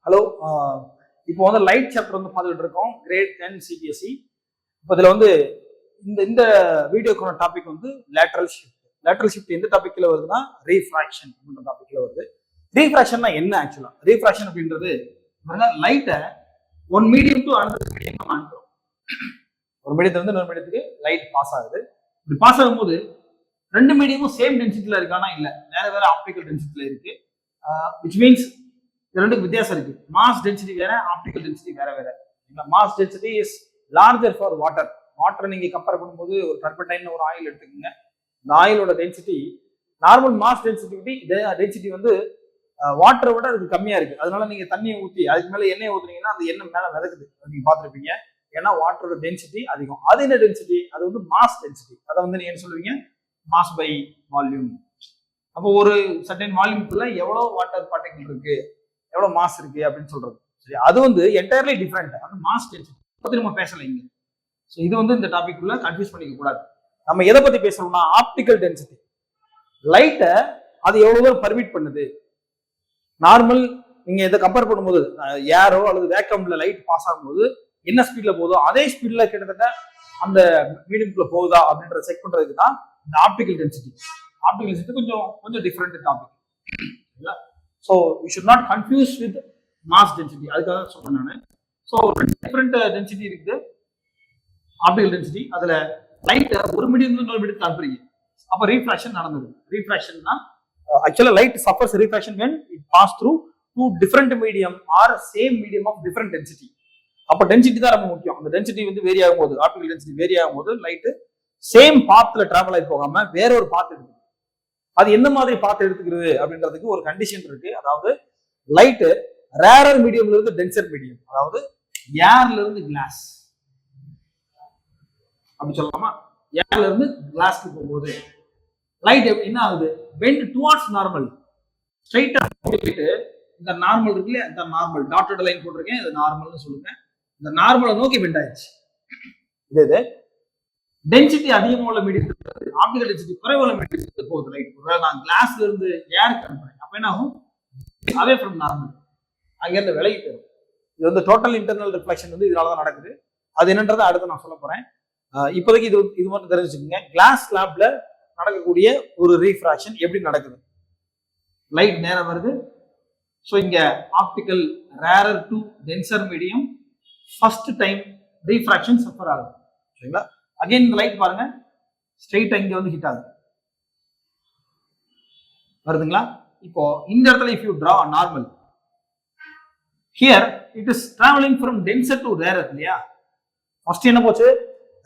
Hello, இப்போ வந்து light chapter வந்து பார்த்துட்டு இருக்கோம், கிரேட் 10 சிபிஎஸ்சி. இப்போ இதில் வந்து இந்த வீடியோக்கான டாபிக் வந்து லேட்ரல் ஷிஃப்ட். லேட்ரல் ஷிஃப்ட் எந்த டாபிக்ல வருதுன்னா ரீஃப்ராக்ஷன் அப்படின்ற டாபிக்ல வருது. ரீஃப்ராக்ஷன்னா என்ன ஆக்சுவலா? ரீஃப்ராக்ஷன் அப்படின்றது லைட்டை one medium to another medium நம்ம அனுப்புறோம். ஒரு மீடியத்துல இருந்து இன்னொரு மீடியத்துக்கு லைட் பாஸ் ஆகுது. இப்படி பாஸ் ஆகும்போது ரெண்டு மீடியமும் சேம் டென்சிட்டியில இருக்கானா இல்ல, வேற வேற ஆப்டிக்கல் டென்சிட்டியில இருக்கு. விச் மீன்ஸ் ரெண்டுக்கு வித்தியாசம் இருக்கு. மாஸ் டென்சிட்டி வேற, ஆப்டிக்கல் டென்சிட்டி வேற வேற. Mass density is larger for water. Water நீங்க கம்பேர் பண்ணும்போது ஒரு டர்படைன் ஒரு ஆயில் எடுத்துக்கோங்க. இந்த ஆயிலோட டென்சிட்டி நார்மல் மாஸ் டென்சிட்டி வந்து வாட்டரை விட அதுக்கு கம்மியா இருக்கு. அதனால நீங்க தண்ணியை ஊற்றி அதுக்கு மேல எண்ணெய் ஊத்துனீங்கன்னா அந்த எண்ணெய் மேல மிதக்குது, நீங்க பாத்துருப்பீங்க. ஏன்னா வாட்டரோட டென்சிட்டி அதிகம். அது என்ன டென்சிட்டி? அது வந்து மாஸ் டென்சிட்டி. அதை வந்து நீங்க என்ன சொல்லுவீங்க? Mass by volume. அப்போ ஒரு சர்டன் வால்யூம்குள்ள எவ்வளவு வாட்டர் பார்ட்டிகல் இருக்கு, எவ்வளவு மாஸ் இருக்கு அப்படின்னு சொல்றது. சரி, அது வந்து என்டையர்லி டிஃபரெண்ட். அது மாஸ் டென்சிட்டி பத்தி நம்ம பேசல இங்க. ஸோ இது வந்து இந்த டாபிக் உள்ள கன்ஃபியூஸ் பண்ணிக்க கூடாது. நம்ம எதை பத்தி பேசணும்னா ஆப்டிக்கல் டென்சிட்டி. லைட்டை அது எவ்வளவு தூரம் பர்மிட் பண்ணுது. நார்மல் நீங்க இதை கம்பேர் பண்ணும்போது ஏரோ அல்லது வேக்கம்ல லைட் பாஸ் ஆகும்போது என்ன ஸ்பீட்ல போதோ அதே ஸ்பீட்ல கிட்டத்தட்ட அந்த மீடியம்குள்ள போகுதா அப்படின்றத செக் பண்றதுக்கு தான் இந்த ஆப்டிக்கல் டென்சிட்டி. ஆப்டிக்கல் டென்சிட்டி கொஞ்சம் different topic. So you should not confuse with mass density. அதுக்காக சொல்றேன் நான். ஸோ டிஃபரெண்ட் டென்சிட்டி இருக்குது ஆப்டிக்கல் டென்சிட்டி. அதுல லைட்டை ஒரு மீடியம் இன்னொரு மீடியத்துக்கு அனுப்புறீங்க, அப்போ ரீஃப்ராக்ஷன் நடந்தது. ரீஃப்ராக்ஷன்னா actually light suffers refraction when it pass through two different medium or same medium of different density. அப்ப டென்சிட்டி தான் ரொம்ப முக்கியம். அந்த டென்சிட்டி வந்து வேரி ஆகும்போது, ஆப்டிகல் டென்சிட்டி வேரி ஆகும்போது லைட் சேம் பாத்ல டிராவல் ஆகி போகாம வேற ஒரு பாத் எடுத்துக்குது. அது எந்த மாதிரி பாத் எடுத்துக்கிறது அப்படின்றதுக்கு ஒரு கண்டிஷன் இருக்கு. அதாவது லைட் ரேரர் மீடியம்ல இருந்து டென்சர் மீடியம், அதாவது ஏர்ல இருந்து கிளாஸ் அப்படி சொல்லலாமா? ஏர்ல இருந்து கிளாஸ்க்கு போகும்போது லைட் என்ன ஆகுது? Bend towards normal. ஸ்ட்ரைட்டா போயிட்டு இந்த நார்மல் இருக்கு இல்லையா, இந்த நார்மல் டாட்டட் லைன் போட்டிருக்கேன், இது நார்மல்னு சொல்லுங்க. இந்த நார்மலை நோக்கி பெண்ட் ஆயிடுச்சு. இது டென்சிட்டி அதிகமாக உள்ள மீடியத்துக்கு, ஆப்டிகல் டென்சிட்டி குறைவுள்ள மீடியத்துக்கு போகுது லைட். நான் கிளாஸ்ல இருந்து ஏருக்கு அனுப்புறேன், அப்ப என்ன ஆகும்? அவே ஃப்ரம் நார்மல், அங்க இருந்து விலகி போயிடும். இது வந்து டோட்டல் இன்டர்னல் ரிஃப்ளெக்ஷன் வந்து இதனாலதான் நடக்குது. அது என்னன்றதை அடுத்து நான் சொல்ல போறேன். இப்போதைக்கு இது மட்டும் தெரிஞ்சுக்கோங்க. கிளாஸ் ஸ்லாப்ல நடக்கக்கூடிய ஒரு ரீஃப்ராக்ஷன் எப்படி நடக்குது? லைட் நேரம் வருது. ஸோ இங்க optical rarer to tensor medium first time refraction suffer ஆகுது. சரிங்களா? அகைன் இந்த லைட் பாருங்க, ஸ்ட்ரைட்டா இங்க வந்து ஹிட் ஆகுது. வருதுங்களா? இப்போ இந்த இடத்துல if you draw normal here it is travelling from denser to rarer இல்லையா? ஃபர்ஸ்ட் என்ன போச்சு?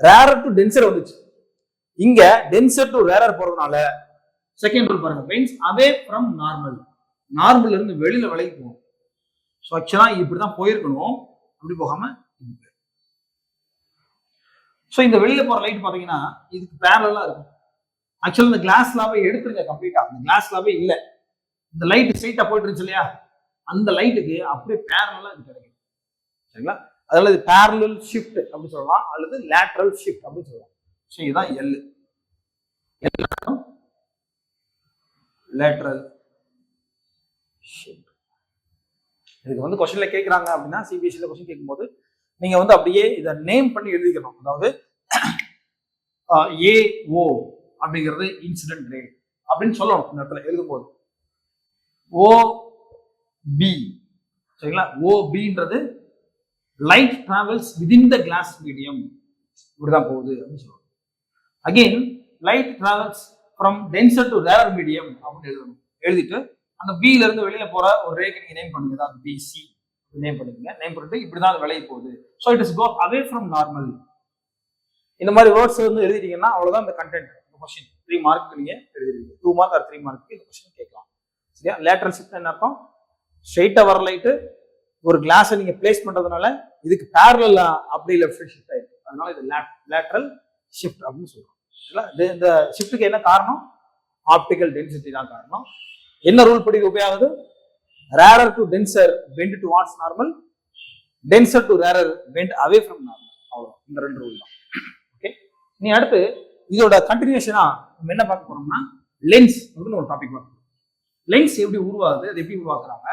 ரேரர் டு டென்சர் வந்துச்சு. இங்க டென்சர் டு ரேரர் போறதுனால செகண்ட் ரூல் பாருங்க, மீன்ஸ் அவே ஃப்ரம் நார்மல். நார்மல்ல இருந்து வெளியில விலகி போகும். ஸோ ஆக்சுவலா இப்படிதான் போயிருக்கணும், அப்படி போகாம. ஸோ இந்த வெளியில போற லைட் பாத்தீங்கன்னா இதுக்கு பேரலா இருக்கும். ஆக்சுவலா இந்த கிளாஸ் லாபே எடுத்துருங்க கம்ப்ளீட்டா. இந்த கிளாஸ் லாபே இல்ல, இந்த லைட் ஸ்ட்ரைட்டா போயிட்டு இருந்துச்சு இல்லையா, அந்த லைட்டுக்கு அப்படியே பேரலா இது கிடைக்கும். சரிங்களா? அதனால இது பேரலல் ஷிஃப்ட் அப்படின்னு சொல்லலாம், அல்லது லேட்ரல் ஷிஃப்ட் அப்படின்னு சொல்லலாம். ஸோ இதுதான் லேட்ரல் ஷிஃப்ட். இதுக்கு வந்து கொஸ்டின்ல கேட்கறாங்க அப்படின்னா, சிபிஎஸ்சில கொஸ்டின் கேட்கும்போது நீங்க வந்து அப்படியே இதை நேம் பண்ணி எழுதிக்கணும். அதாவது ஏஓ அப்படிங்கிறது இன்சிடென்ட் ரே அப்படின்னு சொல்லணும் இந்த இடத்துல எழுதும்போது. ஓபி, சரிங்களா? ஓபின்றது light travels within the glass medium, இப்படிதான் போகுது அப்படின்னு சொல்லணும். Again light travels from denser to rarer medium அப்படின்னு எழுதணும். எழுதிட்டு அந்த பில இருந்து வெளியில போற ஒரு ரேக்கு நீங்க நேம் பண்ணுங்க, அதாவது பிசி நேம் பண்ணுங்க. நேம் பண்ணிட்டு இப்படிதான் அது விலகி போகுது. So it is go away from normal. இந்த மாதிரி வேர்ட்ஸ் வந்து எழுதிட்டீங்கன்னா அவ்வளவுதான் இந்த கண்டென்ட். இந்த கொஸ்டின் 3 மார்க் நீங்க எழுதிருக்கீங்க. 2 மார்க் ஆர் 3 மார்க்கு இந்த கொஸ்டின் கேட்கலாம். சரியா? லேட்டரல் ஷிஃப்ட் என்ன அர்த்தம்? ஸ்ட்ரைட்டா வர லைட்டு ஒரு கிளாஸை நீங்க பிளேஸ் பண்றதுனால இதுக்கு பேரலா அப்படி லெஃப்ட் சைடு ஷிஃப்ட் ஆயிருக்கு. அதனால இது லேட்டரல் ஷிஃப்ட் அப்படின்னு சொல்றோம். இந்த ஷிஃப்ட்டுக்கு என்ன காரணம்? ஆப்டிக்கல் டென்சிட்டி தான் காரணம். என்ன ரூல் படி உபயோகாது? Rarer to denser bend towards normal, denser to rarer bend away from normal. அவ்வளோ, இந்த 2 ரூல் தான். ஓகே, நீ அடுத்து இதோட கண்டினியூஷனா நம்ம என்ன பார்க்க போறோம்னா லென்ஸ் அப்படின்னு ஒரு டாபிக் பார்க்கணும். லென்ஸ் எப்படி உருவாகுது, அது எப்படி உருவாக்குறாங்க,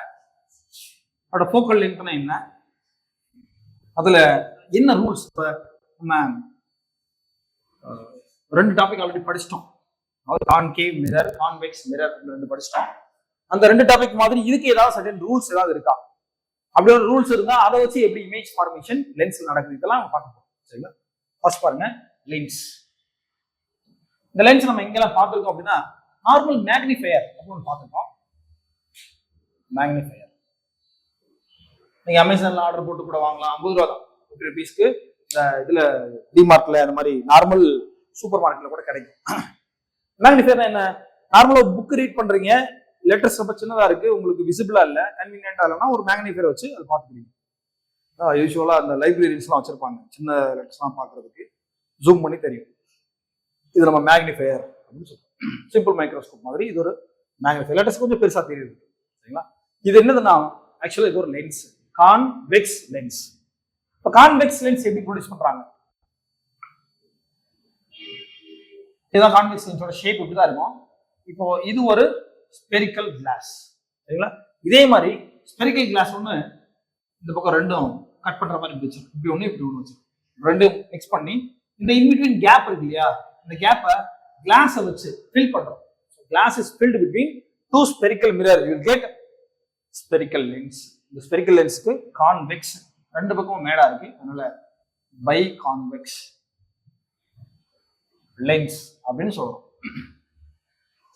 அதோட ஃபோக்கல் லென்த்னா என்ன, அதுல என்ன ரூல்ஸ். இப்போ நம்ம 2 டாபிக் ஆல்ரெடி படிச்சிட்டோம். கான்கேவ் மிரர், கான்வெக்ஸ் மிரர் 2 படிச்சிட்டோம். அந்த 2 டாபிக் மாதிரி இதுக்கு ஏதாவது சர்டன் ரூல்ஸ் ஏதாவது இருக்கா, அப்படி ஒரு ரூல்ஸ் இருந்தா அதை வச்சு எப்படி இமேஜ் ஃபார்மேஷன் லென்ஸ்ல நடக்குது இதெல்லாம் நம்ம பார்க்க போறோம். சரிங்களா? ஃபர்ஸ்ட் பாருங்க லென்ஸ். இந்த லென்ஸ் நம்ம எங்கெல்லாம் பார்த்துருக்கோம் அப்படின்னா நார்மல் மேக்னிஃபையர் அப்படின்னு பார்த்துருக்கோம். மேக்னிஃபையர் நீங்க அமேசான்ல ஆர்டர் போட்டு கூட வாங்கலாம், 50 ரூபா தான், 50 ரூபீஸ்க்கு. இதுல டிமார்ட்ல அந்த மாதிரி நார்மல் சூப்பர் மார்க்கெட்ல கூட கிடைக்கும். மேக்னிஃபையர் என்ன, நார்மலா புக் ரீட் பண்றீங்க, லெட்டர்ஸ் ரொம்ப சின்னதா இருக்கு, உங்களுக்கு விசிபிளா இல்ல, கன்வீனியன்டா இல்லைன்னா ஒரு மேக்னிஃபையர் வச்சு அதை பார்த்துக்கிறீங்க. யூஸ்வலா அந்த லைப்ரரிஸ்லாம் வச்சிருப்பாங்க சின்ன லெட்டர்ஸ்லாம் பார்க்கறதுக்கு ஜூம் பண்ணி தெரியும். இது நம்ம மேக்னிஃபையர் அப்படின்னு சொல்றோம். சிம்பிள் மைக்ரோஸ்கோப் மாதிரி இது ஒரு மேக்னிஃபையர். லெட்டர்ஸ் கொஞ்சம் பெருசா தெரியுது. சரிங்களா? இது என்னதுன்னா ஆக்சுவலா இது ஒரு லென்ஸ், கான்வெக்ஸ் லென்ஸ். இப்போ கான்வெக்ஸ் லென்ஸ் எப்படி ப்ரொடியூஸ் பண்றாங்க, இதுதான் கான்வெக்ஸ் லென்ஸோட ஷேப் இப்படிதான் இருக்கும். இப்போ இது ஒரு ஸ்பெரிக்கல் கிளாஸ். சரிங்களா? இதே மாதிரி ஸ்பெரிக்கல் கிளாஸ் ஒன்று இந்த பக்கம் ரெண்டும் கட் பண்ற மாதிரி வச்சிருக்கும். இப்படி ஒன்று இப்படி ஒன்று வச்சிருக்கும், ரெண்டும் மிக்ஸ் பண்ணி இந்த இன்பிட்வீன் கேப் இருக்கு இல்லையா, இந்த கேப்பை கிளாஸை வச்சு ஃபில் பண்றோம். Glass is filled between 2 spherical mirror, you will get spherical lens. இந்த ஸ்பெரிக்கல் லென்ஸ்க்கு கான்வெக்ஸ் 2 பக்கமும் மேடா இருக்கு, அதனால பை கான்வெக்ஸ் லென்ஸ் அப்படின்னு சொல்றோம்.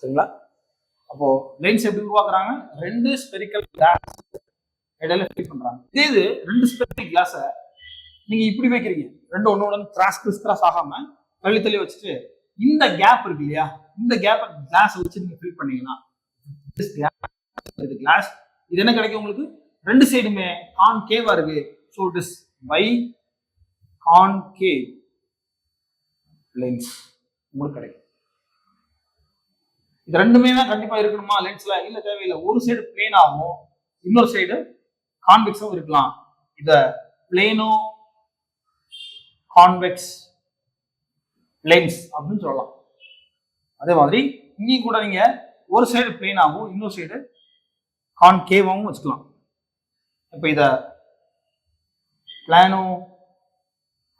சரிங்களா? அப்போ லென்ஸ் எப்படி உருவாக்குறாங்க, 2 ஸ்பெரிக்கல் கிளாஸ் இடையில ஃபில் பண்றாங்க. இது 2 ஸ்பெரிக்கல் கிளாஸை நீங்க இப்படி வைக்கிறீங்க, 2 ஒன்னோட கிராஸ் ஆகாம தள்ளி தள்ளி வச்சுட்டு இந்த கேப் இருக்கு இல்லையா, இந்த கேப் கிளாஸ் வச்சு நீங்க ஃபில் பண்ணீங்கன்னா கிளாஸ் இது என்ன கிடைக்கும் உங்களுக்கு, 2 சைடுமே கான்கேவா இருக்கு. So it is bi concave lens உங்களுக்கு கிடைக்கும். இது 2மே தான் கண்டிப்பா இருக்கணுமா லென்ஸ்ல, இல்ல தேவையில்லை. ஒரு சைடு பிளேனாகவும் இன்னொரு சைடு கான்வெக்ஸும் இருக்கலாம். இத பிளேனோ கான்வெக்ஸ் லென்ஸ் அப்படின்னு சொல்லலாம். அதே மாதிரி இங்கேயும் கூட நீங்க ஒரு சைடு பிளேனாகவும் இன்னொரு சைடு கான்கேவாகவும் வச்சுக்கலாம். இப்ப இத பிளானோ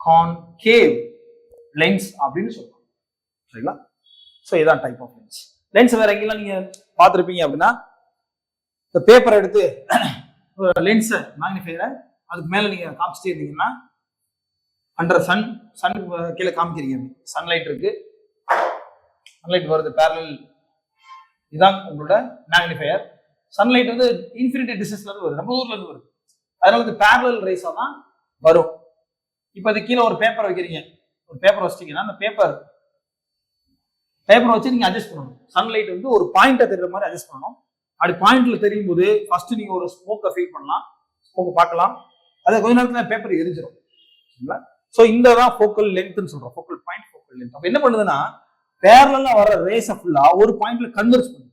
கான்கேவ் லென்ஸ் அப்படின்னு சொல்லலாம். சரிங்களா? ஸோ இதான் டைப் ஆஃப் லென்ஸ். லென்ஸ் வேற எங்கெல்லாம் நீங்க பார்த்துருப்பீங்க அப்படின்னா, இந்த பேப்பர் எடுத்து லென்ஸை மேக்னிஃபையரை அதுக்கு மேல நீங்க காமிச்சிட்டே இருந்தீங்கன்னா அண்டர் சன் கீழே காமிக்கிறீங்க. சன்லைட் இருக்கு, சன்லைட் வருது பேரலல், இதுதான் உங்களோட மேக்னிஃபையர். சன்லைட் வந்து இன்ஃபினிட்டி டிஸ்டன்ஸ்ல இருந்து வருது, ரொம்ப தூரத்துல இருந்து வருது, அதனால இது பேரலல் ரேஸா தான் வரும். இப்போ அது கீழே ஒரு பேப்பர் வைக்கிறீங்க, ஒரு பேப்பர் வச்சிட்டீங்கன்னா அந்த பேப்பர் வச்சு நீங்க அட்ஜஸ்ட் பண்ணணும். சன்லைட் வந்து ஒரு பாயிண்ட்டை தெரியுற மாதிரி அட்ஜஸ்ட் பண்ணணும். அப்படி பாயிண்ட்ல தெரியும் போது ஃபர்ஸ்ட் நீங்க ஒரு ஸ்மோக்கை ஃபீல் பண்ணலாம், ஸ்மோக்கை பார்க்கலாம், அதை கொஞ்ச நேரத்துல பேப்பர் எரிஞ்சிடும். சரிங்களா? ஸோ இந்த தான் ஃபோக்கல் லென்த்னு சொல்றோம், ஃபோக்கல் பாயிண்ட், ஃபோக்கல் லென்த். அப்போ என்ன பண்ணுதுன்னா பேரலா வர ரேஸை ஃபுல்லா ஒரு பாயிண்ட்ல கன்வெர்ஸ் பண்ணுது.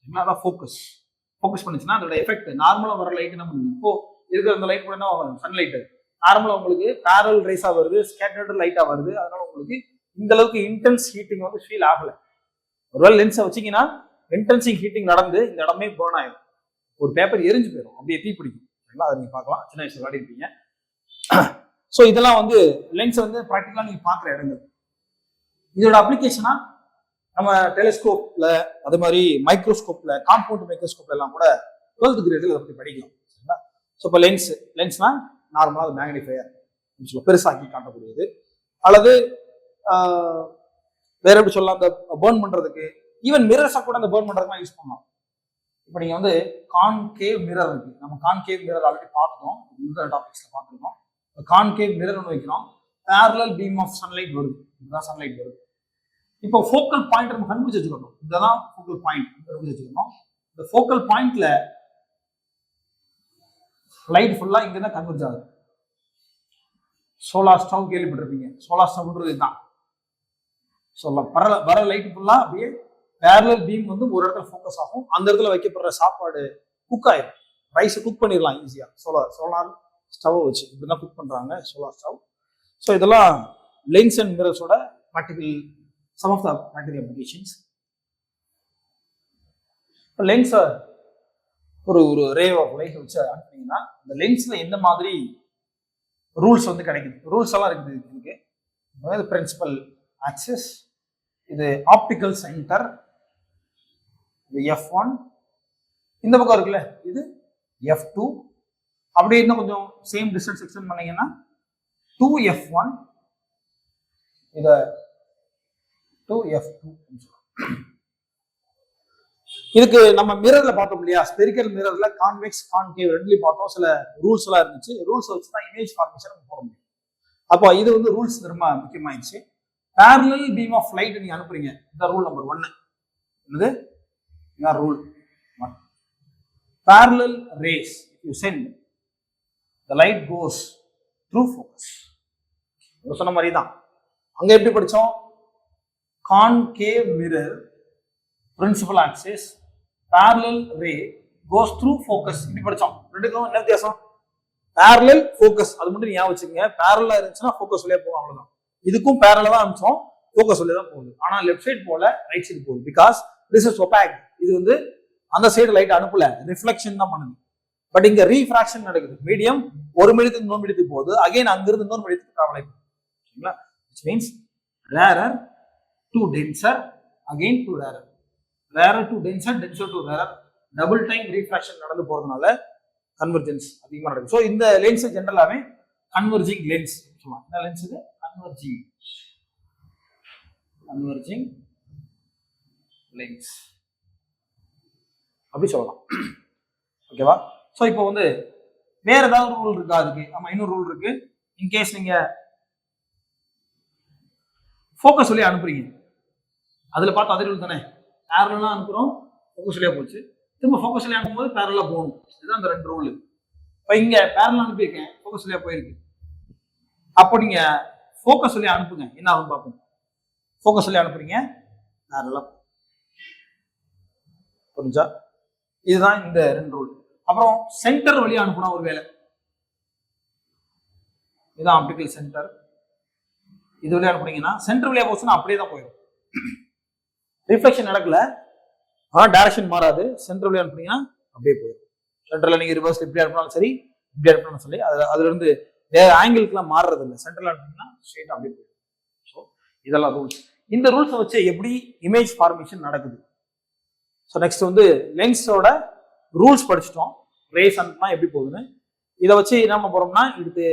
அதான் ஃபோக்கஸ் பண்ணுச்சுன்னா அதோட எஃபெக்ட் நார்மலா வர லைட் என்ன பண்ணுது, இப்போ இருக்கிற அந்த லைட் கூட என்ன சன்லைட் நார்மலா உங்களுக்கு பேரல் ரேஸா வருது, ஸ்கேட்டர்டு லைட்டா வருது, அதனால உங்களுக்கு இந்த அளவுக்கு இன்டென்ஸ் ஹீட்டிங் வந்து ஃபீல் ஆகல. ஒருவேளை லென்ஸை வச்சிங்கன்னா இன்டென்சிங் ஹீட்டிங் நடந்து இந்த இடமே பேர்ன் ஆயிடும், ஒரு பேப்பர் எரிஞ்சு போயிடும், அப்படியே தீ பிடிக்கும். சரிங்களா? அதை நீங்க பார்க்கலாம், சின்ன வயசுல விளையாடிருப்பீங்க. ஸோ இதெல்லாம் வந்து லென்ஸ் வந்து ப்ராக்டிக்கலா நீங்க பார்க்குற இடங்கள். இதோட அப்ளிகேஷனா நம்ம டெலிஸ்கோப்ல, அது மாதிரி மைக்ரோஸ்கோப்ல, காம்பவுண்ட் மைக்ரோஸ்கோப்ல எல்லாம் கூட 12th கிரேட்ல இதை பத்தி படிக்கலாம். சரிங்களா? ஸோ இப்போ லென்ஸ்னா நார்மலா மேக்னிஃபையர் பெருசாக்கி காட்டக்கூடியது, அல்லது வேற எப்படி சொல்லலாம், அந்த பேர்ன் பண்றதுக்கு, ஈவன் மிரர்ஸை கூட அந்த பேர்ன் பண்றதுக்கு யூஸ் பண்ணலாம். இப்போ நீங்க வந்து கான்கேவ் மிரர் இருக்கு, நம்ம கான்கேவ் மிரர் ஆல்ரெடி பார்த்துட்டோம், இந்த டாபிக்ஸ்ல பார்த்துருக்கோம். கான்கேவ் மிரர் ஒன்று வைக்கிறோம், பேரலல் பீம் ஆஃப் சன்லைட் வருது, இதுதான் சன்லைட் வருது. இப்போ ஃபோக்கல் பாயிண்ட் நம்ம கண்டுபிடிச்சு வச்சுக்கணும், இதுதான் ஃபோக்கல் பாயிண்ட் கண்டுபிடிச்சு வச்சுக்கணும். இந்த ஃபோக்கல் பாயிண்ட்ல லைட் ஃபுல்லா இங்க தான் கன்வெர்ஜ் ஆகுது. சோலார் ஸ்டவ் கேள்விப்பட்டிருப்பீங்க, சோலார் ஸ்டவ்ன்றது இதுதான். வர லைட் ஃபுல்லா அப்படியே பேரலல் பீம் வந்து ஒரு இடத்துல ஃபோக்கஸ் ஆகும், அந்த இடத்துல வைக்கப்படுற சாப்பாடு குக் ஆயிடும், ரைஸ் குக் பண்ணிடலாம் ஈஸியா சோலார் ஸ்டவ் வச்சு. இப்படிதான் குக் பண்றாங்க சோலார் ஸ்டவ். ஸோ இதெல்லாம் லென்ஸ் அண்ட் மிரர்ஸோட practical, some of the practical applications. லென்ஸை ஒரு ரே ஆஃப் லைட் வச்சு அனுப்புனீங்கன்னா இந்த லென்ஸ்ல எந்த மாதிரி ரூல்ஸ் வந்து கிடைக்குது. ரூல்ஸ் எல்லாம் இருக்குது இதுக்கு. இது பிரின்சிபல் ஆக்சிஸ், இது ஆப்டிக்கல் சென்டர், இது F1, இந்த பக்கம் இருக்குல்ல இது F2, அப்படி இன்னும் கொஞ்சம் சேம் டிஸ்டன்ஸ் எக்ஸ்டெண்ட் பண்ணீங்கன்னா 2F1, இத 2F2. இதுக்கு நம்ம மிரர்ல பார்த்தோம் இல்லையா, ஸ்பெரிக்கல் மிரர்ல கான்வெக்ஸ் கான்கேவ் ரெண்டுலயும் பார்த்தோம். சில ரூல்ஸ் எல்லாம் இருந்துச்சு. ரூல்ஸ் வச்சு தான் இமேஜ் ஃபார்மேஷன் போட முடியும். அப்போ இது வந்து ரூல்ஸ் ரொம்ப முக்கியமாயிடுச்சு. பேரலல் பீம் ஆஃப் லைட் நீங்க அனுப்புறீங்க, இந்த ரூல் நம்பர் 1. என்னது? Rule 1. Parallel rays you sent, the light goes through focus. சொன்ன மாதிரி தான் அங்க எப்படி படிச்சோம்? Concave mirror, principal axis, parallel ray goes through focus. இப்படி படிச்சோம். ரெண்டுக்கும் என்ன வித்தியாசம்? parallel focus அது மட்டும் ஞாபகம் வச்சுக்கங்க. parallel இருந்துச்சுன்னா focus வழியா போகும், அவ்வளவுதான். இதுக்கும் parallel தான் அனுப்பிச்சோம், focus வழியா தான் போகுது. ஆனா லெஃப்ட் சைடு போல ரைட் சைடு போகுது. Because this is ஒபாக். இது வந்து அந்த சைடு லைட் அனுப்பல, ரிஃப்ளெக்ஷன் தான் பண்ணுது. பட் இங்க ரீஃப்ராக்ஷன் நடக்குது. மீடியம் ஒரு மீடியத்துக்கு இன்னொரு மீடியத்துக்கு போகுது, அகைன் அங்கிருந்து இன்னொரு மீடியத்துக்கு டிராவல் ஆகிடும். சரிங்களா? which means rarer to denser, again to rarer, rarer to denser, denser to rarer, double time refraction நடந்து போறதுனால கன்வர்ஜென்ஸ் அதிகமா நடக்குது. ஸோ இந்த லென்ஸ் ஜென்ரலாவே கன்வர்ஜிங் லென்ஸ் சொல்லலாம். என்ன லென்ஸ் இது? கன்வர்ஜிங் லென்ஸ் அப்படி சொல்லலாம். ஓகேவா? ஸோ இப்போ வந்து வேற ஏதாவது ரூல் இருக்கா அதுக்கு? ஆமா, இன்னொரு ரூல் இருக்கு. இன்கேஸ் நீங்க ஃபோக்கஸ் வழியா அனுப்புறீங்க, அதுல பார்த்து அதே ரூல் தானே. பேரலா அனுப்புறோம், ஃபோக்கஸ் வழியா போச்சு. திரும்ப ஃபோக்கஸ் வழியா அனுப்பும்போது பேரலா போகணும். இதுதான் அந்த ரெண்டு ரூல். இப்போ இங்க பேரலா அனுப்பியிருக்கேன், ஃபோக்கஸ் வழியா போயிருக்கு. அப்போ நீங்க ஃபோக்கஸ் வழியா அனுப்புங்க, என்ன ஆகும் பார்ப்போம். ஃபோக்கஸ் வழியா அனுப்புறீங்க, பேரலா. புரிஞ்சா? இதுதான் இந்த ரெண்டு ரூல். அப்புறம் சென்டர் வழியா அனுப்புனா ஒரு வேலை, இதுதான் ஆப்டிகல் சென்டர். இது வழியா அனுப்புனீங்கன்னா சென்டர் வழியா போச்சுன்னா அப்படியே தான் போயிடும், ரிஃப்ளெக்ஷன் நடக்கல, ஆனா டைரக்ஷன் மாறாது. சென்டர் வழியா அனுப்புனீங்கன்னா அப்படியே போயிடும். சென்டர்ல நீங்க ரிவர்ஸ் இப்படி அனுப்பினாலும் சரி, இப்படி அனுப்பினாலும் சரி, அதுல இருந்து வேற ஆங்கிளுக்குலாம் மாறுறது இல்லை. சென்டர்ல அனுப்புனீங்கன்னா ஸ்ட்ரெயிட் அப்படியே போயிடும். ஸோ இதெல்லாம் ரூல்ஸ். இந்த ரூல்ஸை வச்சு எப்படி இமேஜ் ஃபார்மேஷன் நடக்குது. ஸோ நெக்ஸ்ட் வந்து லென்ஸோட ரூல்ஸ் படிச்சுட்டோம். ரேஸ் அனுப்புனா எப்படி போகுதுன்னு. இதை வச்சு என்ன பண்ண போறோம்னா, இது